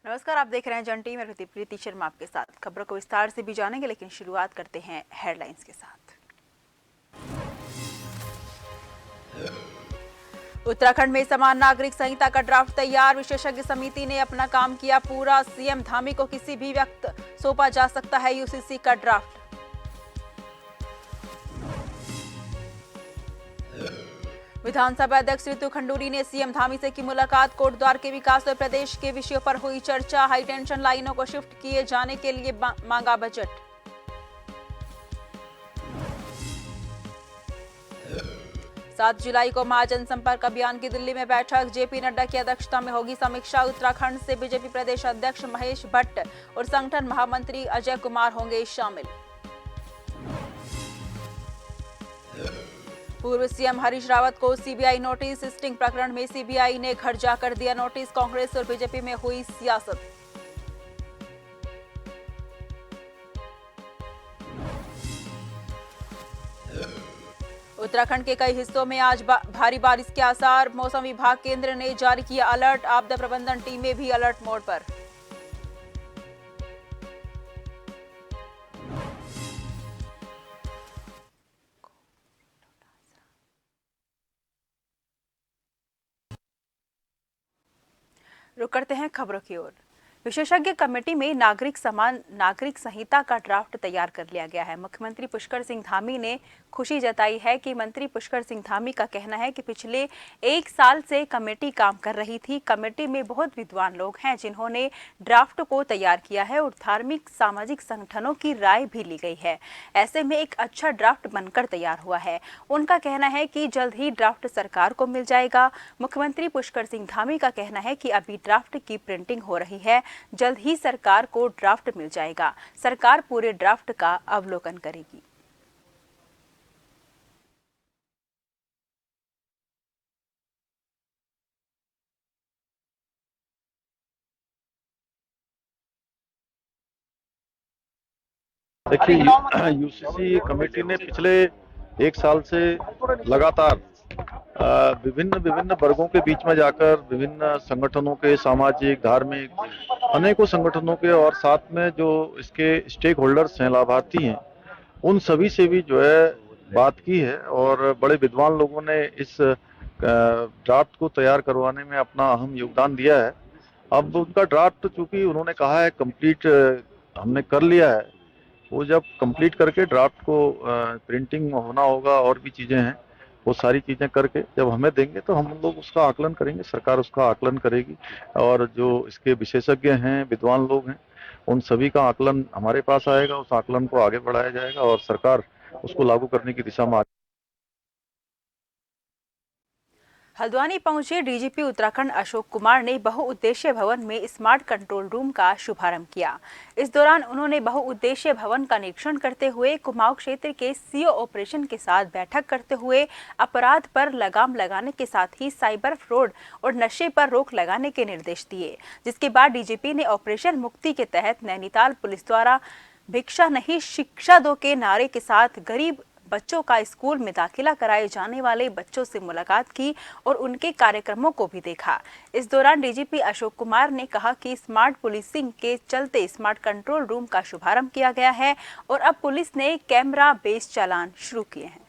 नमस्कार, आप देख रहे हैं जन टी। मैं प्रीति शर्मा आपके साथ। खबरों को विस्तार से भी जानेंगे, लेकिन शुरुआत करते हैं हेडलाइंस के साथ। उत्तराखंड में समान नागरिक संहिता का ड्राफ्ट तैयार। विशेषज्ञ समिति ने अपना काम किया पूरा। सीएम धामी को किसी भी वक्त सौंपा जा सकता है यूसीसी का ड्राफ्ट। विधानसभा अध्यक्ष ऋतु खंडूरी ने सीएम धामी से की मुलाकात। कोटद्वार के विकास और प्रदेश के विषयों पर हुई चर्चा। हाई टेंशन लाइनों को शिफ्ट किए जाने के लिए मांगा बजट। 7 जुलाई को महाजन संपर्क अभियान की दिल्ली में बैठक। जेपी नड्डा की अध्यक्षता में होगी समीक्षा। उत्तराखंड से बीजेपी प्रदेश अध्यक्ष महेश भट्ट और संगठन महामंत्री अजय कुमार होंगे शामिल। पूर्व सीएम हरीश रावत को सीबीआई नोटिस। स्टिंग प्रकरण में सीबीआई ने घर जाकर दिया नोटिस। कांग्रेस और बीजेपी में हुई सियासत। उत्तराखंड के कई हिस्सों में आज भारी बारिश के आसार। मौसम विभाग केंद्र ने जारी किया अलर्ट। आपदा प्रबंधन टीमें भी अलर्ट मोड पर। रुक करते हैं खबरों की ओर। विशेषज्ञ कमेटी में नागरिक संहिता का ड्राफ्ट तैयार कर लिया गया है। मुख्यमंत्री पुष्कर सिंह धामी ने खुशी जताई है कि मंत्री पुष्कर सिंह धामी का कहना है कि पिछले 1 साल से कमेटी काम कर रही थी। कमेटी में बहुत विद्वान लोग हैं जिन्होंने ड्राफ्ट को तैयार किया है और धार्मिक सामाजिक संगठनों की राय भी ली गई है। ऐसे में एक अच्छा ड्राफ्ट बनकर तैयार हुआ है। उनका कहना है कि जल्द ही ड्राफ्ट सरकार को मिल जाएगा। मुख्यमंत्री पुष्कर सिंह धामी का कहना है कि अभी ड्राफ्ट की प्रिंटिंग हो रही है। जल्द ही सरकार को ड्राफ्ट मिल जाएगा। सरकार पूरे ड्राफ्ट का अवलोकन करेगी। देखिए, यूसीसी कमेटी ने पिछले 1 साल से लगातार विभिन्न विभिन्न वर्गों के बीच में जाकर विभिन्न संगठनों के, सामाजिक, धार्मिक, अनेकों संगठनों के और साथ में जो इसके स्टेक होल्डर्स हैं, लाभार्थी हैं, उन सभी से भी जो है बात की है और बड़े विद्वान लोगों ने इस ड्राफ्ट को तैयार करवाने में अपना अहम योगदान दिया है। अब उनका ड्राफ्ट चूंकि उन्होंने कहा है कंप्लीट हमने कर लिया है, वो जब कंप्लीट करके ड्राफ्ट को प्रिंटिंग होना होगा और भी चीजें हैं, वो सारी चीजें करके जब हमें देंगे तो हम लोग उसका आकलन करेंगे, सरकार उसका आकलन करेगी और जो इसके विशेषज्ञ हैं, विद्वान लोग हैं, उन सभी का आकलन हमारे पास आएगा। उस आकलन को आगे बढ़ाया जाएगा और सरकार उसको लागू करने की दिशा में हल्द्वानी पहुंचे डीजीपी उत्तराखंड अशोक कुमार ने बहुउद्देशीय भवन में स्मार्ट कंट्रोल रूम का शुभारंभ किया। इस दौरान उन्होंने बहुउद्देशीय भवन का निरीक्षण करते हुए कुमाऊं क्षेत्र के सीओ ऑपरेशन के साथ बैठक करते हुए अपराध पर लगाम लगाने के साथ ही साइबर फ्रॉड और नशे पर रोक लगाने के निर्देश दिए। जिसके बाद डीजीपी ने ऑपरेशन मुक्ति के तहत नैनीताल पुलिस द्वारा भिक्षा नहीं शिक्षा दो के नारे के साथ गरीब बच्चों का स्कूल में दाखिला कराए जाने वाले बच्चों से मुलाकात की और उनके कार्यक्रमों को भी देखा। इस दौरान डीजीपी अशोक कुमार ने कहा कि स्मार्ट पुलिसिंग के चलते स्मार्ट कंट्रोल रूम का शुभारंभ किया गया है और अब पुलिस ने कैमरा बेस्ड चालान शुरू किए हैं।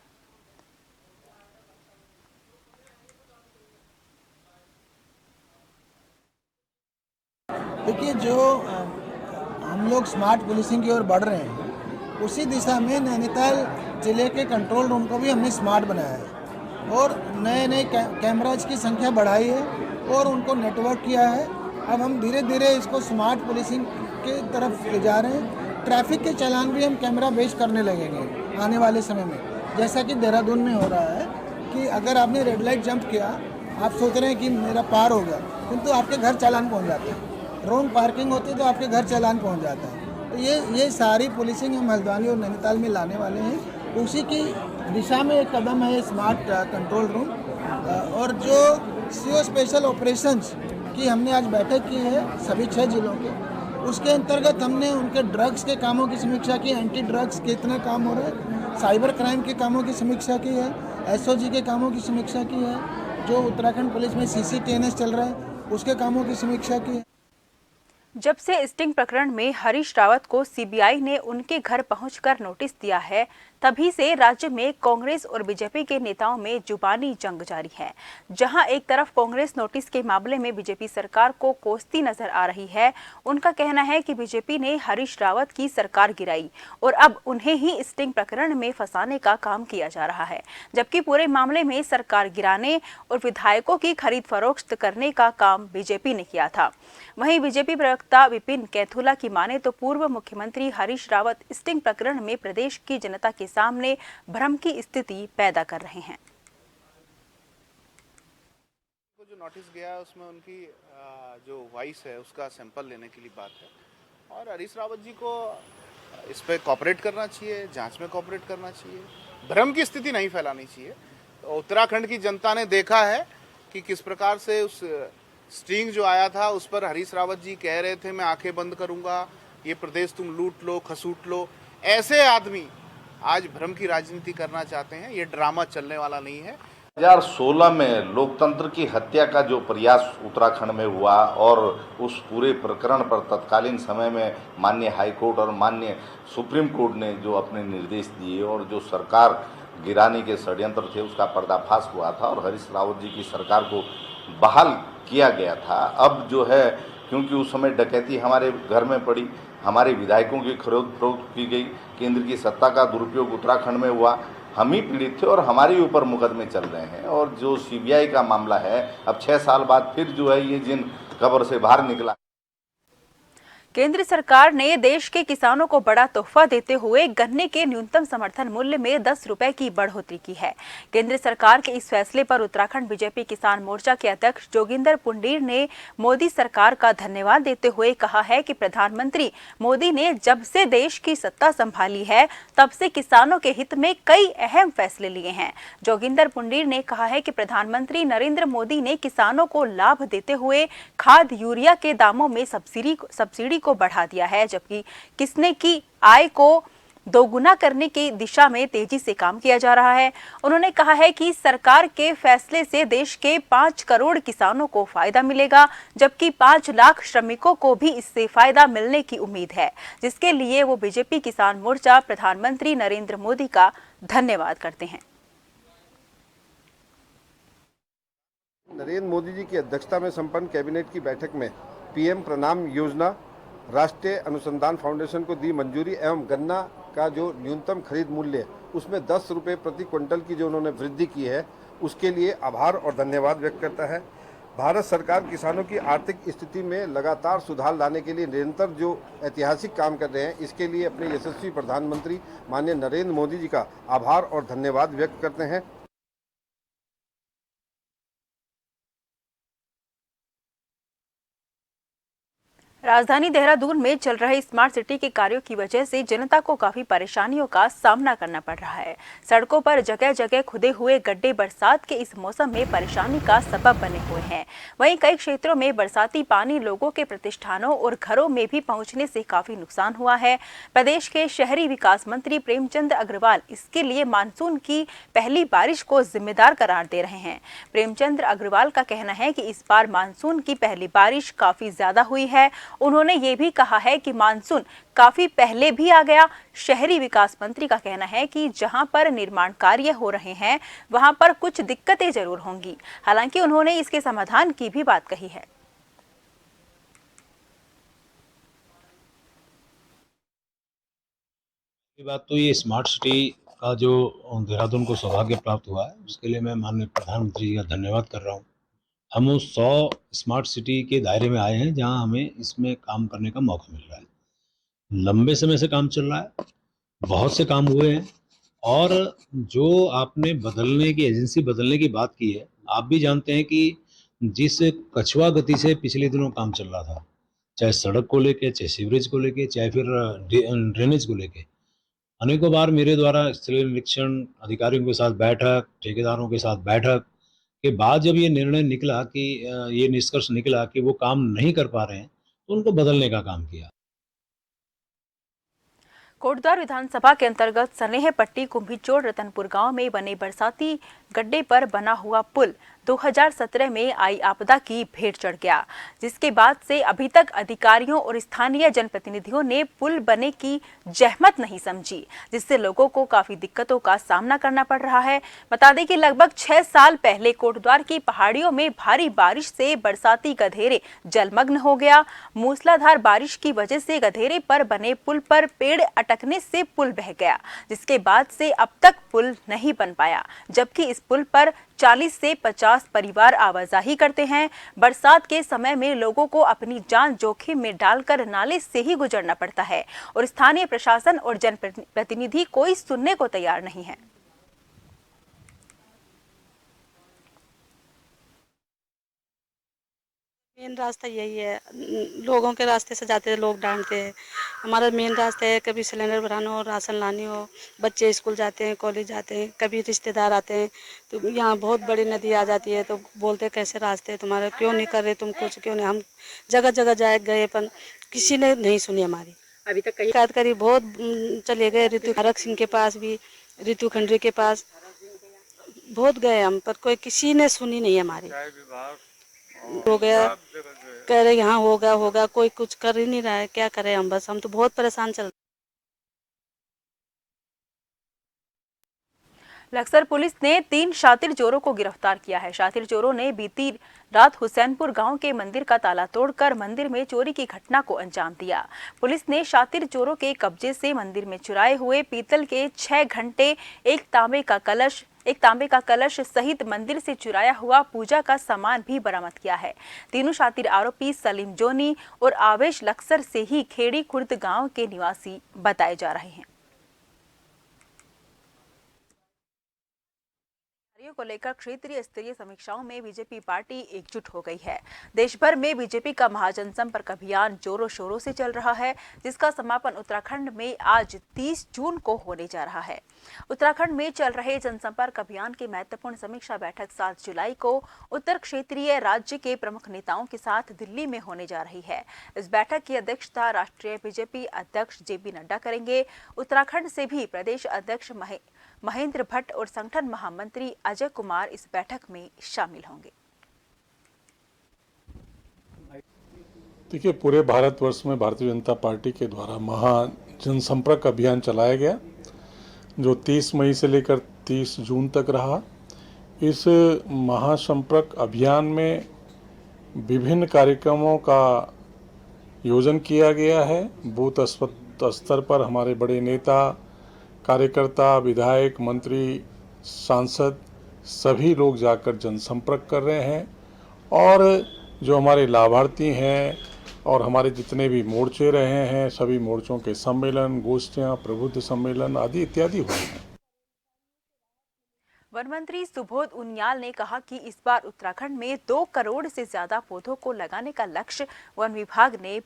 देखिए, जो हम लोग स्मार्ट पुलिसिंग की ओर बढ़ रहे हैं, उसी दिशा में नैनीताल जिले के कंट्रोल रूम को भी हमने स्मार्ट बनाया है और नए नए कैमराज की संख्या बढ़ाई है और उनको नेटवर्क किया है। अब हम धीरे धीरे इसको स्मार्ट पुलिसिंग के तरफ ले जा रहे हैं। ट्रैफिक के चालान भी हम कैमरा बेस्ड करने लगेंगे आने वाले समय में। जैसा कि देहरादून में हो रहा है कि अगर आपने रेड लाइट जंप किया, आप सोच रहे हैं कि मेरा पार हो गया, किंतु आपके घर चालान पहुँच जाता है। रॉन्ग पार्किंग होती है तो आपके घर चालान पहुँच जाता है। तो ये सारी पुलिसिंग हम हल्द्वानी और नैनीताल में लाने वाले हैं। उसी की दिशा में एक कदम है स्मार्ट कंट्रोल रूम। और जो सीओ स्पेशल ऑपरेशंस की हमने आज बैठक की है सभी 6 जिलों के, उसके अंतर्गत हमने उनके ड्रग्स के कामों की समीक्षा की, एंटी ड्रग्स कितने काम हो रहे हैं, साइबर क्राइम के कामों की समीक्षा की है, एसओजी के कामों की समीक्षा की है, जो उत्तराखंड पुलिस में सीसीटीएनएस चल रहा है उसके कामों की समीक्षा की है। जब से स्टिंग प्रकरण में हरीश रावत को सीबीआई ने उनके घर पहुंचकर नोटिस दिया है, तभी से राज्य में कांग्रेस और बीजेपी के नेताओं में जुबानी जंग जारी है। जहां एक तरफ कांग्रेस नोटिस के मामले में बीजेपी सरकार को कोसती नजर आ रही है। उनका कहना है कि बीजेपी ने हरीश रावत की सरकार गिराई और अब उन्हें ही स्टिंग प्रकरण में फंसाने का काम किया जा रहा है, जबकि पूरे मामले में सरकार गिराने और विधायकों की खरीद फरोख्त करने का काम बीजेपी ने किया था। वहीं बीजेपी प्रवक्ता विपिन कैथोला की माने तो पूर्व मुख्यमंत्री हरीश रावत स्टिंग प्रकरण में प्रदेश की जनता के सामने भ्रम की स्थिति पैदा कर रहे हैं। जो नोटिस गया उसमें उनकी जो वॉइस है उसका सैंपल लेने के लिए बात है और हरीश रावत जी को इस पे कोऑपरेट करना चाहिए, जांच में कोऑपरेट करना चाहिए, भ्रम की स्थिति नहीं फैलानी चाहिए। तो उत्तराखंड की जनता ने देखा है कि किस प्रकार से उस स्टिंग जो आया था उस पर हरीश रावत जी कह रहे थे मैं आंखें बंद करूंगा, ये प्रदेश तुम लूट लो, खसूट लो। ऐसे आदमी आज भ्रम की राजनीति करना चाहते हैं, ये ड्रामा चलने वाला नहीं है। 2016 में लोकतंत्र की हत्या का जो प्रयास उत्तराखंड में हुआ और उस पूरे प्रकरण पर तत्कालीन समय में माननीय हाईकोर्ट और माननीय सुप्रीम कोर्ट ने जो अपने निर्देश दिए और जो सरकार गिराने के षड्यंत्र थे उसका पर्दाफाश हुआ था और हरीश रावत जी की सरकार को बहाल किया गया था। अब जो है क्योंकि उस समय डकैती हमारे घर में पड़ी, हमारे विधायकों की खरीद फरोख्त की गई, केंद्र की सत्ता का दुरुपयोग उत्तराखंड में हुआ, हम ही पीड़ित थे और हमारे ऊपर मुकदमे चल रहे हैं। और जो सीबीआई का मामला है अब 6 साल बाद फिर जो है ये जिन खबर से बाहर निकला। केंद्र सरकार ने देश के किसानों को बड़ा तोहफा देते हुए गन्ने के न्यूनतम समर्थन मूल्य में 10 रुपए की बढ़ोतरी की है। केंद्र सरकार के इस फैसले पर उत्तराखंड बीजेपी किसान मोर्चा के अध्यक्ष जोगिंदर पुंडीर ने मोदी सरकार का धन्यवाद देते हुए कहा है कि प्रधानमंत्री मोदी ने जब से देश की सत्ता संभाली है तब से किसानों के हित में कई अहम फैसले लिए हैं। जोगिंदर पुंडीर ने कहा है कि प्रधानमंत्री नरेंद्र मोदी ने किसानों को लाभ देते हुए खाद यूरिया के दामों में सब्सिडी को बढ़ा दिया है, जबकि किसने की आय को दोगुना करने की दिशा में तेजी से काम किया जा रहा है। उन्होंने कहा है कि सरकार के फैसले से देश के 5 करोड़ किसानों को फायदा मिलेगा, जबकि 5 लाख श्रमिकों को भी इससे फायदा मिलने की उम्मीद है, जिसके लिए वो बीजेपी किसान मोर्चा प्रधानमंत्री नरेंद्र मोदी का धन्यवाद करते हैं। नरेंद्र मोदी जी की अध्यक्षता में संपन्न कैबिनेट की बैठक में पीएम प्रणाम योजना, राष्ट्रीय अनुसंधान फाउंडेशन को दी मंजूरी एवं गन्ना का जो न्यूनतम खरीद मूल्य उसमें 10 रुपये प्रति क्विंटल की जो उन्होंने वृद्धि की है उसके लिए आभार और धन्यवाद व्यक्त करता है। भारत सरकार किसानों की आर्थिक स्थिति में लगातार सुधार लाने के लिए निरंतर जो ऐतिहासिक काम कर रहे हैं, इसके लिए अपने यशस्वी प्रधानमंत्री माननीय नरेंद्र मोदी जी का आभार और धन्यवाद व्यक्त करते हैं। राजधानी देहरादून में चल रहे स्मार्ट सिटी के कार्यों की वजह से जनता को काफी परेशानियों का सामना करना पड़ रहा है। सड़कों पर जगह जगह खुदे हुए गड्ढे बरसात के इस मौसम में परेशानी का सबब बने हुए हैं। वहीं कई क्षेत्रों में बरसाती पानी लोगों के प्रतिष्ठानों और घरों में भी पहुंचने से काफी नुकसान हुआ है। प्रदेश के शहरी विकास मंत्री प्रेमचंद अग्रवाल इसके लिए मानसून की पहली बारिश को जिम्मेदार करार दे रहे हैं। प्रेमचंद अग्रवाल का कहना है कि इस बार मानसून की पहली बारिश काफी ज्यादा हुई है। उन्होंने ये भी कहा है कि मानसून काफी पहले भी आ गया। शहरी विकास मंत्री का कहना है कि जहां पर निर्माण कार्य हो रहे हैं वहां पर कुछ दिक्कतें जरूर होंगी, हालांकि उन्होंने इसके समाधान की भी बात कही है। बात तो ये स्मार्ट सिटी का जो देहरादून को सौभाग्य प्राप्त हुआ है उसके लिए मैं माननीय प्रधानमंत्री जी का धन्यवाद कर रहा हूँ। हम उस 100 स्मार्ट सिटी के दायरे में आए हैं जहां हमें इसमें काम करने का मौका मिल रहा है। लंबे समय से काम चल रहा है, बहुत से काम हुए हैं और जो आपने बदलने की एजेंसी बदलने की बात की है, आप भी जानते हैं कि जिस कछुआ गति से पिछले दिनों काम चल रहा था, चाहे सड़क को लेके, चाहे सीवरेज को लेके, चाहे फिर ड्रेनेज को लेके, अनेकों बार मेरे द्वारा स्थलीय निरीक्षण, अधिकारियों के साथ बैठक, ठेकेदारों के साथ बैठक के बाद जब ये निर्णय निकला कि ये निष्कर्ष निकला कि वो काम नहीं कर पा रहे हैं तो उनको बदलने का काम किया। कोटद्वार विधानसभा के अंतर्गत सनेह पट्टी कुंभीचोड़ रतनपुर गांव में बने बरसाती गड्ढे पर बना हुआ पुल 2017 में आई आपदा की भेंट चढ़ गया, जिसके बाद से अभी तक अधिकारियों और स्थानीय जनप्रतिनिधियों ने पुल बनने की जहमत नहीं समझी, जिससे लोगों को काफी दिक्कतों का सामना करना पड़ रहा है। बता दें कि लगभग 6 साल पहले कोटद्वार की पहाड़ियों में भारी बारिश से बरसाती गधेरे जलमग्न हो गया। मूसलाधार बारिश की वजह से गधेरे पर बने पुल पर पेड़ अटकने से पुल बह गया, जिसके बाद से अब तक पुल नहीं बन पाया, जबकि इस पुल पर 40 से 50 परिवार आवाजाही करते हैं। बरसात के समय में लोगों को अपनी जान जोखिम में डालकर नाले से ही गुजरना पड़ता है और स्थानीय प्रशासन और जनप्रतिनिधि कोई सुनने को तैयार नहीं है। मेन रास्ता यही है, लोगों के रास्ते से जाते हैं, लोग डांटते हैं। हमारा मेन रास्ता है, कभी सिलेंडर भराना हो, राशन लानी हो, बच्चे स्कूल जाते हैं, कॉलेज जाते हैं, कभी रिश्तेदार आते हैं, तो यहाँ बहुत बड़ी नदी आ जाती है, तो बोलते कैसे रास्ते तुम्हारे, क्यों नहीं कर रहे तुम कुछ, क्यों नहीं। हम जगह जगह जाए गए, पर किसी ने नहीं सुनी हमारी। अभी तक कई शिकायत करी, बहुत चले गए, ऋतु हरक सिंह के पास भी, ऋतु खंडरी के पास बहुत गए हम, पर कोई किसी ने सुनी नहीं हमारी। हो गया, कह रहे यहाँ होगा, कोई कुछ कर ही नहीं रहा है, क्या करें हम, बस हम तो बहुत परेशान चल रहे। लक्सर पुलिस ने 3 शातिर चोरों को गिरफ्तार किया है। शातिर चोरों ने बीती रात हुसैनपुर गांव के मंदिर का ताला तोड़कर मंदिर में चोरी की घटना को अंजाम दिया। पुलिस ने शातिर चोरों के कब्जे से मंदिर में चुराए हुए पीतल के 6 घंटे, एक तांबे का कलश सहित मंदिर से चुराया हुआ पूजा का सामान भी बरामद किया है। तीनों शातिर आरोपी सलीम जोनी और आवेश लक्सर से ही खेड़ी खुर्द गांव के निवासी बताए जा रहे हैं। को लेकर क्षेत्रीय स्तरीय समीक्षाओं में बीजेपी पार्टी एकजुट हो गई है। देश भर में बीजेपी का महाजनसंपर्क अभियान जोरों शोरों से चल रहा है, जिसका समापन उत्तराखंड में आज 30 जून को होने जा रहा है। उत्तराखंड में चल रहे जनसंपर्क अभियान की महत्वपूर्ण समीक्षा बैठक 7 जुलाई को उत्तर क्षेत्रीय राज्य के प्रमुख नेताओं के साथ दिल्ली में होने जा रही है। इस बैठक की अध्यक्षता राष्ट्रीय बीजेपी अध्यक्ष जेपी नड्डा करेंगे। उत्तराखंड से भी प्रदेश अध्यक्ष महेंद्र भट्ट और संगठन महामंत्री अजय कुमार इस बैठक में शामिल होंगे। देखिए, पूरे भारतवर्ष में भारतीय जनता पार्टी के द्वारा महा जनसंपर्क अभियान चलाया गया, जो 30 मई से लेकर 30 जून तक रहा। इस महासंपर्क अभियान में विभिन्न कार्यक्रमों का आयोजन किया गया है। बूथ स्तर पर हमारे बड़े नेता, कार्यकर्ता, विधायक, मंत्री, सांसद सभी लोग जाकर जनसंपर्क कर रहे हैं और जो हमारे लाभार्थी हैं और हमारे जितने भी मोर्चे रहे हैं, सभी मोर्चों के सम्मेलन, गोष्ठियां, प्रबुद्ध सम्मेलन आदि इत्यादि हुए हैं। वन मंत्री सुबोध उनियाल ने कहा कि इस बार उत्तराखंड में 2 करोड़ से ज्यादा पौधों को लगाने का लक्ष्य वन विभाग ने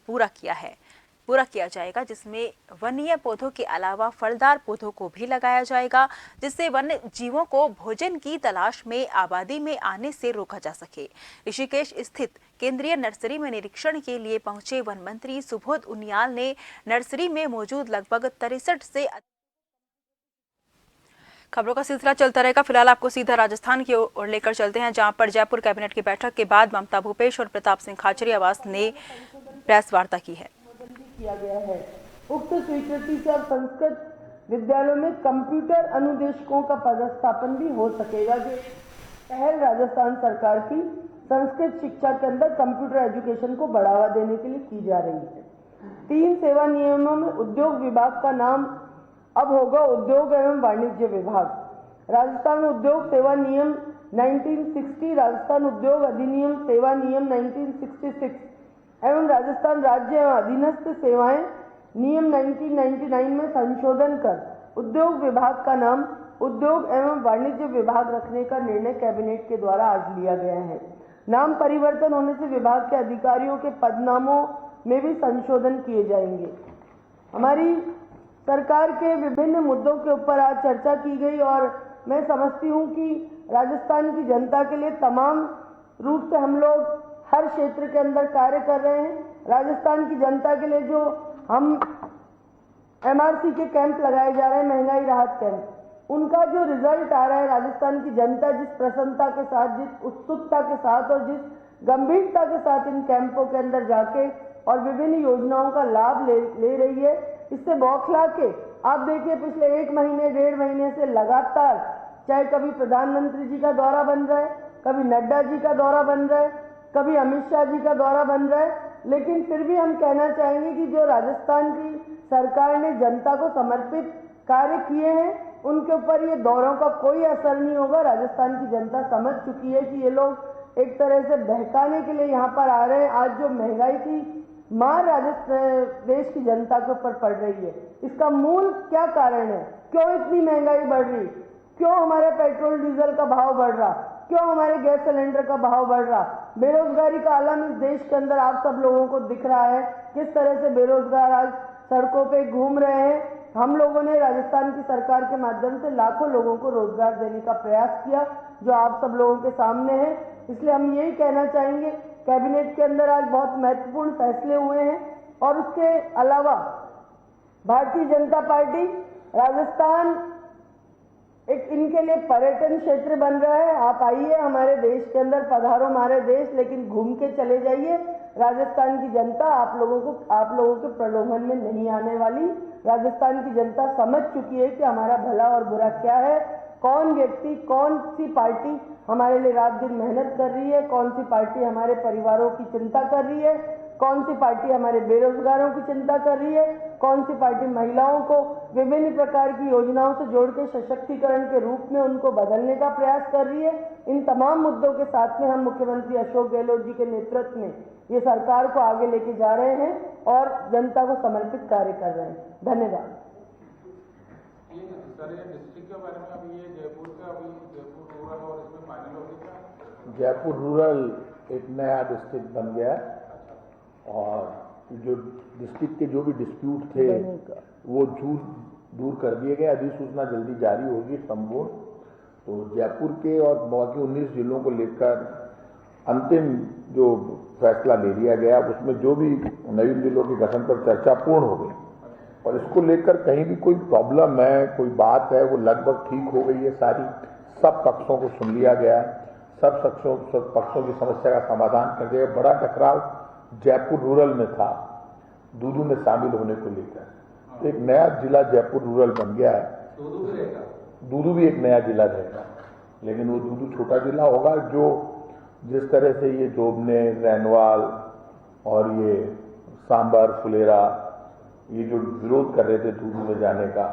पूरा किया जाएगा, जिसमें वन्य पौधों के अलावा फलदार पौधों को भी लगाया जाएगा, जिससे वन्य जीवों को भोजन की तलाश में आबादी में आने से रोका जा सके। ऋषिकेश स्थित केंद्रीय नर्सरी में निरीक्षण के लिए पहुंचे वन मंत्री सुबोध उनियाल ने नर्सरी में मौजूद लगभग 63 से खबरों का सिलसिला चलता रहेगा। फिलहाल आपको सीधा राजस्थान की ओर लेकर चलते हैं, जहां पर जयपुर कैबिनेट की बैठक के बाद ममता भूपेश और प्रताप सिंह खाचरियावास ने प्रेस वार्ता की है। किया गया है। उक्त स्वीकृति से अब संस्कृत विद्यालयों में कंप्यूटर अनुदेशकों का पदस्थापन भी हो सकेगा। जो पहल राजस्थान सरकार की संस्कृत शिक्षा के अंदर कंप्यूटर एजुकेशन को बढ़ावा देने के लिए की जा रही है। 3 सेवा नियमों में उद्योग विभाग का नाम अब होगा उद्योग एवं वाणिज्य विभाग। राजस्थान उद्योग सेवा नियम 1960, राजस्थान उद्योग अधिनियम सेवा नियम 1966 एवं राजस्थान राज्य एवं अधीनस्थ सेवाएं नियम 1999 में संशोधन कर उद्योग विभाग का नाम उद्योग एवं वाणिज्य विभाग रखने का निर्णय कैबिनेट के द्वारा आज लिया गया है। नाम परिवर्तन होने से विभाग के अधिकारियों के पदनामों में भी संशोधन किए जाएंगे। हमारी सरकार के विभिन्न मुद्दों के ऊपर आज चर्चा की गई और मैं समझती हूँ कि राजस्थान की जनता के लिए तमाम रूप से हम लोग हर क्षेत्र के अंदर कार्य कर रहे हैं। राजस्थान की जनता के लिए जो हम MRC के कैंप लगाए जा रहे हैं, महंगाई राहत कैंप, उनका जो रिजल्ट आ रहा है, राजस्थान की जनता जिस प्रसन्नता के साथ, जिस उत्सुकता के साथ और जिस गंभीरता के साथ इन कैंपों के अंदर जाके और विभिन्न योजनाओं का लाभ ले रही है, इससे बौखला के आप देखिए पिछले 1 महीने 1.5 महीने से लगातार, चाहे कभी प्रधानमंत्री जी का दौरा बन रहा है, कभी नड्डा जी का दौरा बन रहा है, कभी अमित शाह जी का दौरा बन रहा है, लेकिन फिर भी हम कहना चाहेंगे कि जो राजस्थान की सरकार ने जनता को समर्पित कार्य किए हैं, उनके ऊपर ये दौरों का कोई असर नहीं होगा। राजस्थान की जनता समझ चुकी है कि ये लोग एक तरह से बहकाने के लिए यहाँ पर आ रहे हैं। आज जो महंगाई की मार देश की जनता के ऊपर पड़ रही है, इसका मूल क्या कारण है? क्यों इतनी महंगाई बढ़ रही? क्यों हमारे पेट्रोल डीजल का भाव बढ़ रहा? क्यों हमारे गैस सिलेंडर का भाव बढ़ रहा? बेरोजगारी का आलम इस देश के अंदर आप सब लोगों को दिख रहा है, किस तरह से बेरोजगार आज सड़कों पे घूम रहे हैं। हम लोगों ने राजस्थान की सरकार के माध्यम से लाखों लोगों को रोजगार देने का प्रयास किया, जो आप सब लोगों के सामने है। इसलिए हम यही कहना चाहेंगे, कैबिनेट के अंदर आज बहुत महत्वपूर्ण फैसले हुए हैं और उसके अलावा भारतीय जनता पार्टी राजस्थान एक इनके लिए पर्यटन क्षेत्र बन रहा है। आप आइए हमारे देश के अंदर, पधारो हमारे देश, लेकिन घूम के चले जाइए। राजस्थान की जनता आप लोगों के प्रलोभन में नहीं आने वाली। राजस्थान की जनता समझ चुकी है कि हमारा भला और बुरा क्या है, कौन व्यक्ति, कौन सी पार्टी हमारे लिए रात दिन मेहनत कर रही है, कौन सी पार्टी हमारे परिवारों की चिंता कर रही है, कौन सी पार्टी हमारे बेरोजगारों की चिंता कर रही है, कौन सी पार्टी महिलाओं को विभिन्न प्रकार की योजनाओं से जोड़ के सशक्तिकरण के रूप में उनको बदलने का प्रयास कर रही है। इन तमाम मुद्दों के साथ में हम मुख्यमंत्री अशोक गहलोत जी के नेतृत्व में ये सरकार को आगे लेके जा रहे हैं और जनता को समर्पित कार्य कर रहे हैं। धन्यवाद। जयपुर रूरल एक नया डिस्ट्रिक्ट बन गया और जो डिस्ट्रिक्ट के जो भी डिस्प्यूट थे वो दूर कर दिए गए। अधिसूचना जल्दी जारी होगी संपूर्ण। तो जयपुर के और बाकी 19 जिलों को लेकर अंतिम जो फैसला ले लिया गया, उसमें जो भी नए जिलों के गठन पर चर्चा पूर्ण हो गई और इसको लेकर कहीं भी कोई प्रॉब्लम है, कोई बात है, वो लगभग ठीक हो गई है सारी। सब पक्षों को सुन लिया गया है, सब पक्षों की समस्या का समाधान कर दिया। बड़ा टकराव जयपुर रूरल में था दूदू में शामिल होने को लेकर। तो एक नया जिला जयपुर रूरल बन गया है। दूदू भी एक नया जिला रहेगा, लेकिन वो दूदू छोटा जिला होगा। जो जिस तरह से ये जोबने, रैनवाल और ये सांबर, फुलेरा ये जो विरोध कर रहे थे दूदू में जाने का,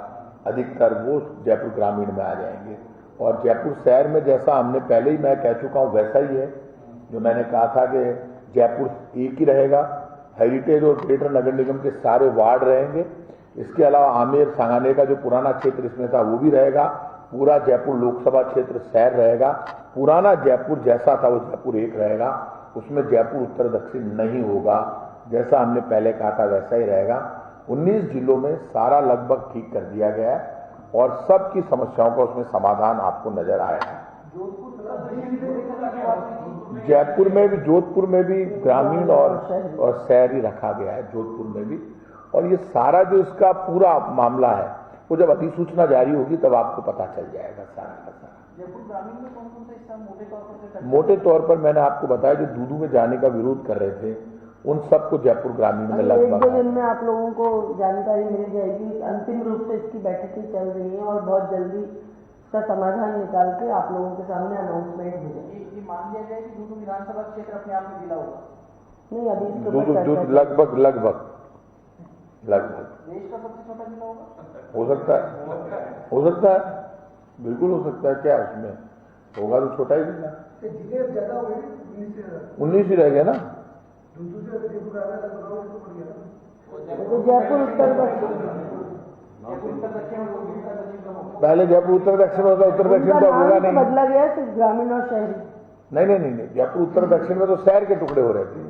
अधिकतर वो जयपुर ग्रामीण में आ जाएंगे। और जयपुर शहर में जैसा हमने पहले ही मैं कह चुका हूँ वैसा ही है। जो मैंने कहा था कि जयपुर एक ही रहेगा, हेरिटेज और ग्रेटर नगर निगम के सारे वार्ड रहेंगे। इसके अलावा आमेर सांगानेर का जो पुराना क्षेत्र इसमें था वो भी रहेगा। पूरा जयपुर लोकसभा क्षेत्र शहर रहेगा। पुराना जयपुर जैसा था वो जयपुर एक रहेगा, उसमें जयपुर उत्तर दक्षिण नहीं होगा। जैसा हमने पहले कहा था वैसा ही रहेगा। 19 जिलों में सारा लगभग ठीक कर दिया गया है और सबकी समस्याओं का उसमें समाधान आपको नजर आएगा। जयपुर में भी, जोधपुर में भी ग्रामीण और शहरी रखा गया है, जोधपुर में भी। और ये सारा जो इसका पूरा मामला है वो जब अधिसूचना जारी होगी तब आपको पता चल जाएगा सारा का सारा। जयपुर ग्रामीण में कौन कौन सा हिस्सा मोटे तौर पर मैंने आपको बताया, जो दूदू में जाने का विरोध कर रहे थे उन सबको जयपुर ग्रामीण में लगभग 1-2 दिन में आप लोगों को जानकारी मिल जाएगी। अंतिम रूप से इसकी बैठकें चल रही हैं और बहुत जल्दी इसका समाधान निकाल के आप लोगों के सामने अनाउंसमेंट हो जाएगी। ये मान लिया जाए कि दूदू विधानसभा क्षेत्र अपने आप में जिला होगा? नहीं, अभी इसके ऊपर लगभग देश का सबसे छोटा जिला होगा? हो सकता है, बिल्कुल हो सकता है। क्या उसमें होगा तो छोटा ही जिला। 19 ही रह गया ना। तो जयपुर उत्तर दक्षिण, पहले जयपुर उत्तर दक्षिण होता, उत्तर दक्षिण तो होगा नहीं, बदला गया सिर्फ ग्रामीण और शहरी। नहीं, जयपुर उत्तर दक्षिण में तो शहर के टुकड़े हो रहे थे।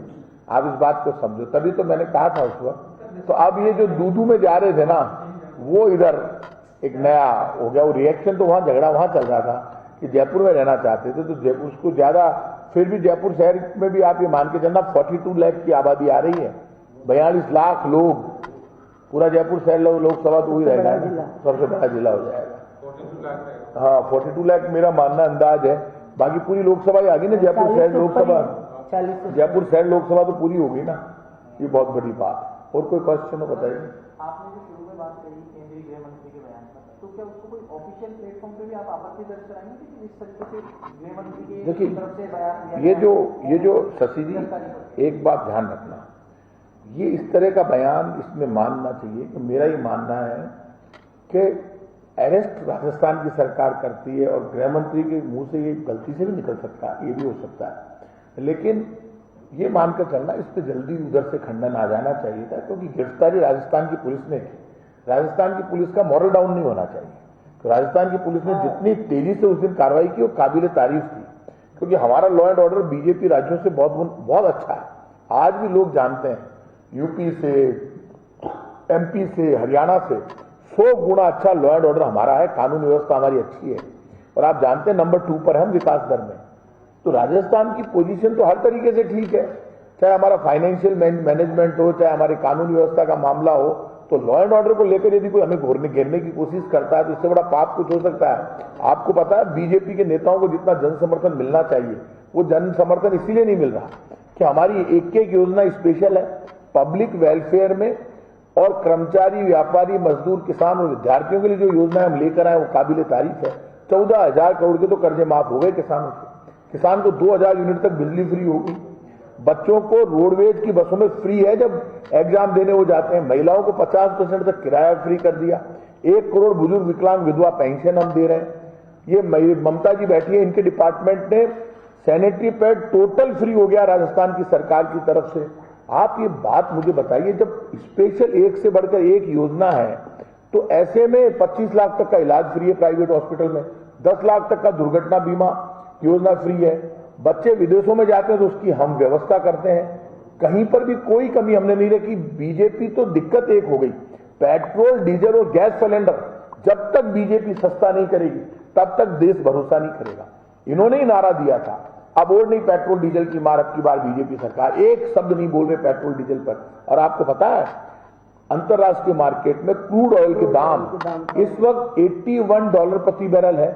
आप इस बात को समझो, तभी तो मैंने कहा था उस वक्त। तो अब ये जो दूदू में जा रहे थे ना, वो इधर एक नया हो गया। वो रिएक्शन तो वहां झगड़ा वहां चल रहा था कि जयपुर में रहना चाहते थे, तो जयपुर उसको ज्यादा, फिर भी जयपुर शहर में भी आप ये मान के चलना 42 लाख की आबादी आ रही है, 42 लाख लोग। पूरा जयपुर शहर लोकसभा तो वही रहेगा, सबसे बड़ा जिला हो जाएगा। हाँ 42 लाख मेरा मानना अंदाज है। बाकी पूरी लोकसभा ही आ गई ना, जयपुर शहर लोकसभा, जयपुर शहर लोकसभा तो पूरी हो गई ना, ये बहुत बड़ी बात है। और कोई क्वेश्चन हो बताइए। आपने जो शुरू में बात कही केंद्रीय गृह मंत्री के बयान पर, तो क्या उसको कोई ऑफिशियल प्लेटफॉर्म पे भी आप आपत्ति दर्ज कराएंगे कि जिस तरीके से गृह मंत्री की तरफ से बयान दिया ये जो शशि जी, एक बात ध्यान रखना, ये इस तरह का बयान इसमें मानना चाहिए कि मेरा ये मानना है कि अरेस्ट राजस्थान की सरकार करती है और गृह मंत्री के मुंह से ये गलती से भी निकल सकता है, ये भी हो सकता है, लेकिन ये मानकर चलना, इस पर जल्दी उधर से खंडन आ जाना चाहिए था, क्योंकि गिरफ्तारी राजस्थान की पुलिस ने की। राजस्थान की पुलिस का मॉरल डाउन नहीं होना चाहिए। तो राजस्थान की पुलिस ने जितनी तेजी से उस दिन कार्रवाई की वो काबिल तारीफ थी, क्योंकि हमारा लॉ एंड ऑर्डर बीजेपी राज्यों से बहुत अच्छा है। आज भी लोग जानते हैं, यूपी से, एमपी से, हरियाणा से 100 गुना अच्छा लॉ एंड ऑर्डर हमारा है, कानून व्यवस्था हमारी अच्छी है। और आप जानते हैं नंबर 2 पर हम विकास दर में। तो राजस्थान की पोजीशन तो हर तरीके से ठीक है, चाहे हमारा फाइनेंशियल मैनेजमेंट हो, चाहे हमारे कानून व्यवस्था का मामला हो। तो लॉ एंड ऑर्डर को लेकर यदि कोई हमें घेरने की कोशिश करता है तो इससे बड़ा पाप कुछ हो सकता है। आपको पता है बीजेपी के नेताओं को जितना जन समर्थन मिलना चाहिए वो जन समर्थन इसीलिए नहीं मिल रहा कि हमारी एक योजना स्पेशल है पब्लिक वेलफेयर में, और कर्मचारी, व्यापारी, मजदूर, किसान और विद्यार्थियों के लिए जो योजना हम लेकर आए वो काबिल तारीफ है। 14,000 करोड़ के तो कर्जे माफ हो गए किसानों के। किसान को 2,000 यूनिट तक बिजली फ्री होगी। बच्चों को रोडवेज की बसों में फ्री है जब एग्जाम देने वो जाते हैं। महिलाओं को 50% तक किराया फ्री कर दिया। 1 करोड़ बुजुर्ग विकलांग विधवा पेंशन हम दे रहे हैं। ये ममता जी बैठी है, इनके डिपार्टमेंट ने सैनिटरी पैड टोटल फ्री हो गया राजस्थान की सरकार की तरफ से। आप ये बात मुझे बताइए, जब स्पेशल एक से बढ़कर एक योजना है तो ऐसे में 25 लाख तक का इलाज फ्री है प्राइवेट हॉस्पिटल में, 10 लाख तक का दुर्घटना बीमा योजना फ्री है। बच्चे विदेशों में जाते हैं तो उसकी हम व्यवस्था करते हैं। कहीं पर भी कोई कमी हमने नहीं रखी। बीजेपी तो दिक्कत एक हो गई, पेट्रोल, डीजल और गैस सिलेंडर जब तक बीजेपी सस्ता नहीं करेगी तब तक देश भरोसा नहीं करेगा। इन्होंने ही नारा दिया था, अब और नहीं पेट्रोल डीजल की मार, अब की बार बीजेपी सरकार एक शब्द नहीं बोल रहे पेट्रोल डीजल पर। और आपको पता है अंतरराष्ट्रीय मार्केट में क्रूड ऑयल के दाम इस वक्त $81 प्रति बैरल है,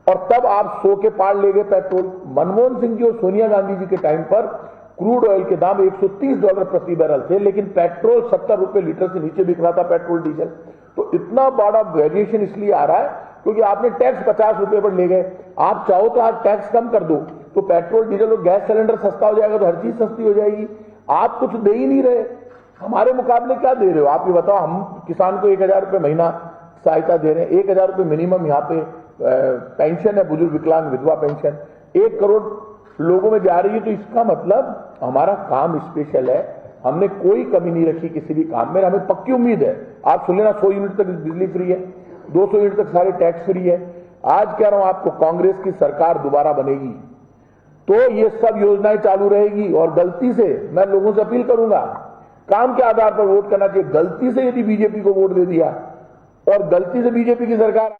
और तब आप 100 के पार ले गए पेट्रोल। मनमोहन सिंह जी और सोनिया गांधी जी के टाइम पर क्रूड ऑयल के दाम $130 प्रति बैरल थे, लेकिन पेट्रोल 70 रुपए लीटर से नीचे बिक रहा था पेट्रोल डीजल। तो इतना बड़ा वेरिएशन इसलिए आ रहा है क्योंकि आपने टैक्स 50 रुपए पर ले गए। आप चाहो तो आज टैक्स कम कर दो तो पेट्रोल, डीजल और गैस सिलेंडर सस्ता हो जाएगा, तो हर चीज सस्ती हो जाएगी। आप कुछ दे ही नहीं रहे, हमारे मुकाबले क्या दे रहे हो आप ये बताओ। हम किसान को 1,000 रुपए महीना सहायता दे रहे हैं, 1,000 रुपए मिनिमम यहाँ पे पेंशन है, बुजुर्ग विकलांग विधवा पेंशन 1 करोड़ लोगों में जा रही है। तो इसका मतलब हमारा काम स्पेशल है, हमने कोई कमी नहीं रखी किसी भी काम में। हमें पक्की उम्मीद है, आप सुन लेना 100 यूनिट तक बिजली फ्री है, 200 यूनिट तक सारे टैक्स फ्री है। आज कह रहा हूं आपको, कांग्रेस की सरकार दोबारा बनेगी तो ये सब योजनाएं चालू रहेगी। और गलती से मैं लोगों से अपील करूंगा, काम के आधार पर वोट करना चाहिए। गलती से यदि बीजेपी को वोट दे दिया और गलती से बीजेपी की सरकार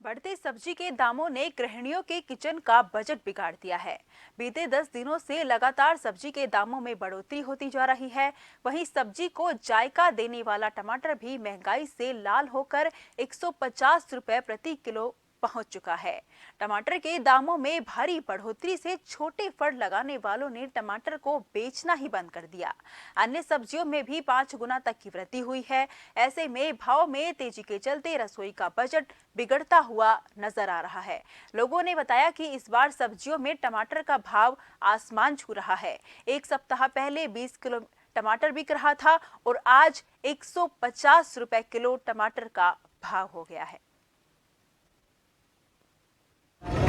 बढ़ते सब्जी के दामों ने गृहिणियों के किचन का बजट बिगाड़ दिया है। बीते 10 दिनों से लगातार सब्जी के दामों में बढ़ोतरी होती जा रही है। वहीं सब्जी को जायका देने वाला टमाटर भी महंगाई से लाल होकर 150 रुपए प्रति किलो पहुंच चुका है। टमाटर के दामों में भारी बढ़ोतरी से छोटे फड़ लगाने वालों ने टमाटर को बेचना ही बंद कर दिया। अन्य सब्जियों में भी 5 गुना तक की वृद्धि हुई है। ऐसे में भाव में तेजी के चलते रसोई का बजट बिगड़ता हुआ नजर आ रहा है। लोगों ने बताया कि इस बार सब्जियों में टमाटर का भाव आसमान छू रहा है। एक सप्ताह पहले 20 किलो टमाटर बिक रहा था और आज 150 रुपए किलो टमाटर का भाव हो गया है।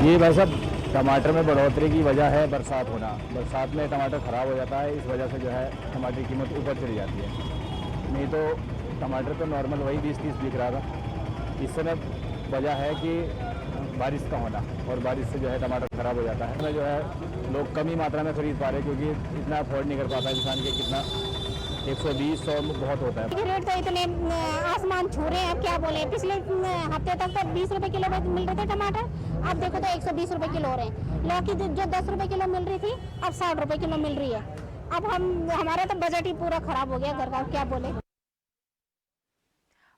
ये भाई साहब टमाटर में बढ़ोतरी की वजह है बरसात होना। बरसात में टमाटर ख़राब हो जाता है, इस वजह से जो है टमाटर की कीमत ऊपर चली जाती है। नहीं तो टमाटर तो नॉर्मल वही 20-30 बिक रहा था। इस समय वजह है कि बारिश का होना, और बारिश से जो है टमाटर ख़राब हो जाता है। जो है लोग कम ही मात्रा में खरीद पा रहे, क्योंकि इतना अफोर्ड नहीं कर पाता इंसान के। कितना 120-100 बहुत होता है। रेट तो इतने आसमान छू रहे हैं, अब क्या बोले। पिछले हफ्ते तक तो 20 रुपए किलो मिल रहे थे टमाटर, अब देखो तो 120 रुपए किलो हो रहे हैं। लौकी जो 10 रुपए किलो मिल रही थी अब 60 रुपए किलो मिल रही है। अब हमारा तो बजट ही पूरा खराब हो गया घर का, क्या बोले।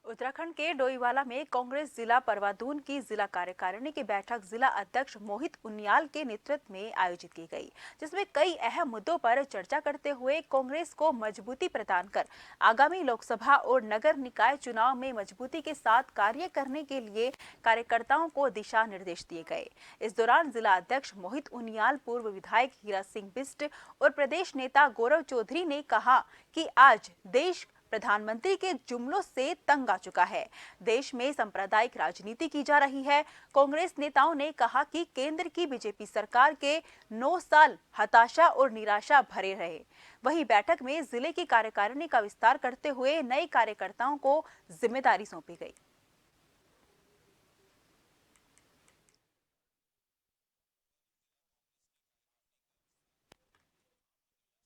उत्तराखंड के डोईवाला में कांग्रेस जिला परवादून की जिला कार्यकारिणी की बैठक जिला अध्यक्ष मोहित उनियाल के नेतृत्व में आयोजित की गई, जिसमें कई अहम मुद्दों पर चर्चा करते हुए कांग्रेस को मजबूती प्रदान कर आगामी लोकसभा और नगर निकाय चुनाव में मजबूती के साथ कार्य करने के लिए कार्यकर्ताओं को दिशा निर्देश दिए गए। इस दौरान जिला अध्यक्ष मोहित उनियाल, पूर्व विधायक हीरा सिंह बिष्ट और प्रदेश नेता गौरव चौधरी ने कहा कि आज देश प्रधानमंत्री के जुमलों से तंग आ चुका है। देश में सांप्रदायिक राजनीति की जा रही है। कांग्रेस नेताओं ने कहा कि केंद्र की बीजेपी सरकार के 9 साल हताशा और निराशा भरे रहे। वहीं बैठक में जिले की कार्यकारिणी का विस्तार करते हुए नए कार्यकर्ताओं को जिम्मेदारी सौंपी गई।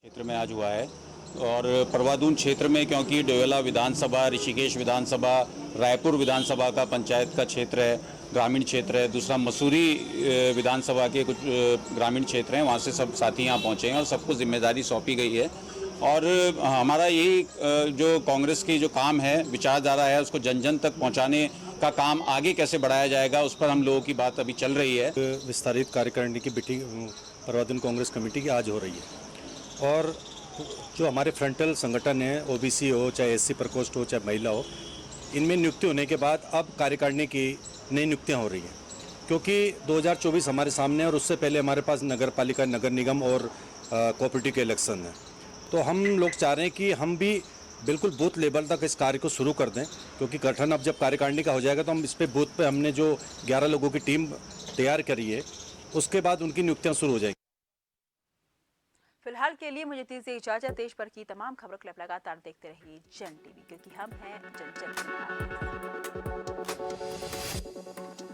क्षेत्र में आज हुआ है, और परवादून क्षेत्र में क्योंकि डोईवाला विधानसभा, ऋषिकेश विधानसभा, रायपुर विधानसभा का पंचायत का क्षेत्र है, ग्रामीण क्षेत्र है, दूसरा मसूरी विधानसभा के कुछ ग्रामीण क्षेत्र हैं, वहाँ से सब साथी यहाँ पहुँचे हैं और सबको जिम्मेदारी सौंपी गई है। और हमारा यही जो कांग्रेस की जो काम है, विचारधारा है, उसको जन जन तक पहुँचाने का काम आगे कैसे बढ़ाया जाएगा, उस पर हम लोगों की बात अभी चल रही है। विस्तारित कार्यकारिणी की मीटिंग परवादून कांग्रेस कमेटी की आज हो रही है, और जो हमारे फ्रंटल संगठन है, ओबीसी हो, चाहे एससी प्रकोष्ठ हो, चाहे महिला हो, इनमें नियुक्ति होने के बाद अब कार्यकारिणी की नई नियुक्तियां हो रही हैं, क्योंकि 2024 हमारे सामने है और उससे पहले हमारे पास नगर पालिका, नगर निगम और कोऑपरेटिव के इलेक्शन है। तो हम लोग चाह रहे हैं कि हम भी बिल्कुल बूथ लेवल तक इस कार्य को शुरू कर दें, क्योंकि गठन अब जब कार्यकारिणी का हो जाएगा तो हम इस पे बूथ पे हमने जो 11 लोगों की टीम तैयार करी है, उसके बाद उनकी नियुक्तियाँ शुरू हो जाएगी। फिलहाल के लिए मुझे दीजिए इजाजत। देश भर की तमाम खबरों के लिए लगातार देखते रहिए जन टीवी, क्योंकि हम हैं जन जन की आवाज़।